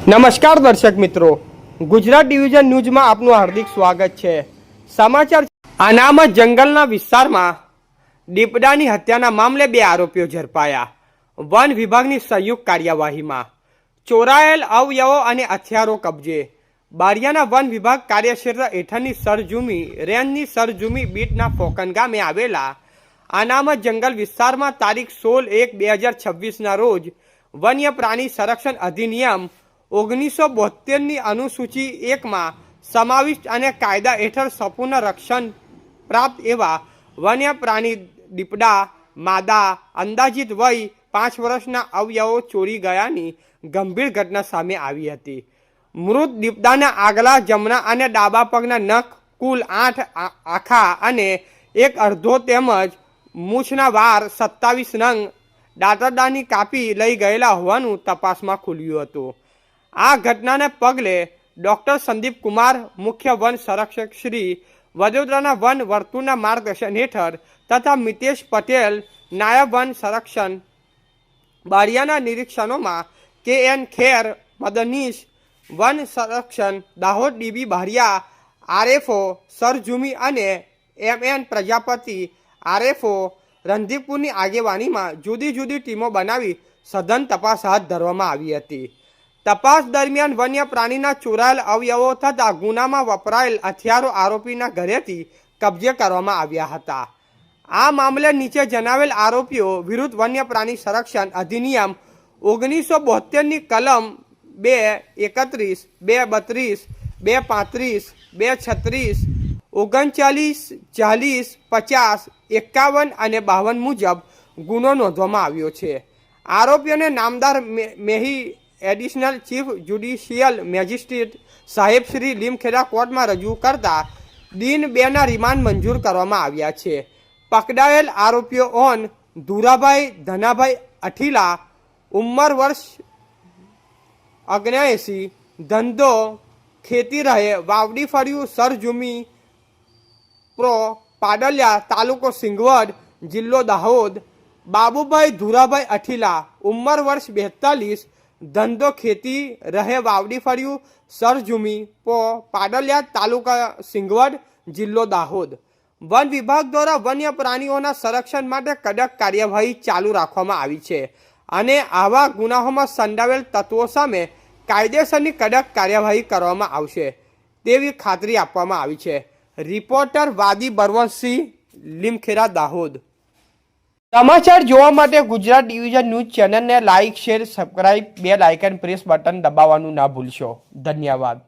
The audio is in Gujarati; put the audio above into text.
નમસ્કાર દર્શક મિત્રો, ગુજરાત ડિવિઝન ન્યૂઝમાં આપનું હાર્દિક સ્વાગત છે। સમાચાર અનામત જંગલના વિસ્તારમાં દીપડાની હત્યાના મામલે 2 આરોપીઓ ઝડપાયા। વન વિભાગની સંયુક્ત કાર્યવાહીમાં ચોરાયેલ અવયવો અને હથિયારો કબજે। બારિયાના વન વિભાગ કાર્યક્ષેત્ર હેઠળની સરજુમી રેન્જની સરજુમી બીટના ફોકન ગામે આવેલા અનામત જંગલ વિસ્તારમાં તારીખ 16/1/2026ના રોજ વન્ય પ્રાણી સંરક્ષણ અધિનિયમ 1972ની અનુસૂચિ 1માં સમાવિષ્ટ અને કાયદા હેઠળ સંપૂર્ણ રક્ષણ પ્રાપ્ત એવા વન્ય પ્રાણી દીપડા માદા અંદાજિત વય 5 વર્ષના અવયવો ચોરી ગયાની ગંભીર ઘટના સામે આવી હતી। મૃત દીપડાના આગલા જમણા અને ડાબા પગના નખ કુલ 8 આખા અને 1 અડધો તેમજ મૂછના વાર 27 નંગ દાંતરડાની કાપી લઈ ગયેલા હોવાનું તપાસમાં ખુલ્યું હતું। આ ઘટનાને પગલે ડોક્ટર સંદીપ કુમાર મુખ્ય વન સંરક્ષક શ્રી વડોદરાના વન વર્તુળના માર્ગદર્શન હેઠળ તથા મિતેશ પટેલ નાયબ વન સંરક્ષણ બારિયાના નિરીક્ષણોમાં KN ખેર મદનીશ વન સંરક્ષણ દાહોદ DB બારિયા RFO સરજુમી અને MN પ્રજાપતિ RFO રણધીરપુરની આગેવાનીમાં જુદી જુદી ટીમો બનાવી સઘન તપાસ હાથ ધરવામાં આવી હતી। તપાસ દરમિયાન વન્ય પ્રાણીના ચોરાયેલ અવયવો તથા ગુનામાં વપરાયેલ હથિયારો આરોપીના ઘરેથી કબજે કરવામાં આવ્યા હતા। આ મામલે નીચે જણાવેલ આરોપીઓ વિરુદ્ધ વન્ય પ્રાણી સંરક્ષણ અધિનિયમ 1972ની કલમ 231, 232, 235, 236, 39, 40, 50, 51 અને 52 મુજબ ગુનો નોંધવામાં આવ્યો છે। આરોપીઓને નામદાર મેહી એડિશનલ ચીફ જ્યુડિશિયલ મેજિસ્ટ્રેટ સાહેબ શ્રી લીમખેડા કોર્ટમાં રજૂ કરતા દિન 2ના રિમાન્ડ મંજૂર કરવામાં આવ્યા છે। પકડાયેલ આરોપીઓ ઓન ધુરાભાઈ ધનાભાઈ અઠીલા, ઉંમર વર્ષ 79, ધંધો ખેતી રહે વાવડી ફળિયું સરજુમી પ્રો પાડલિયા તાલુકો સિંગવડ જિલ્લો દાહોદ। બાબુભાઈ ધુરાભાઈ અઠીલા, ઉંમર વર્ષ 42, ધંધો ખેતી રહે વાવડી ફળિયું સરજુમી પ્રો પાડલિયા તાલુકા સિંગવડ જિલ્લો દાહોદ। વન વિભાગ દ્વારા વન્ય પ્રાણીઓના સંરક્ષણ માટે કડક કાર્યવાહી ચાલુ રાખવામાં આવી છે અને આવા ગુનાઓમાં સંડોવાયેલ તત્વો સામે કાયદેસરની કડક કાર્યવાહી કરવામાં આવશે તેવી ખાતરી આપવામાં આવી છે। રિપોર્ટર વાદી બરવંતસિંહ, લીમખેડા, દાહોદ। સમાચાર જોવા માટે ગુજરાત ડિવિઝન ન્યૂઝ ચેનલને like, share, subscribe, bell icon press button દબાવવાનું ના ભૂલશો। ધન્યવાદ।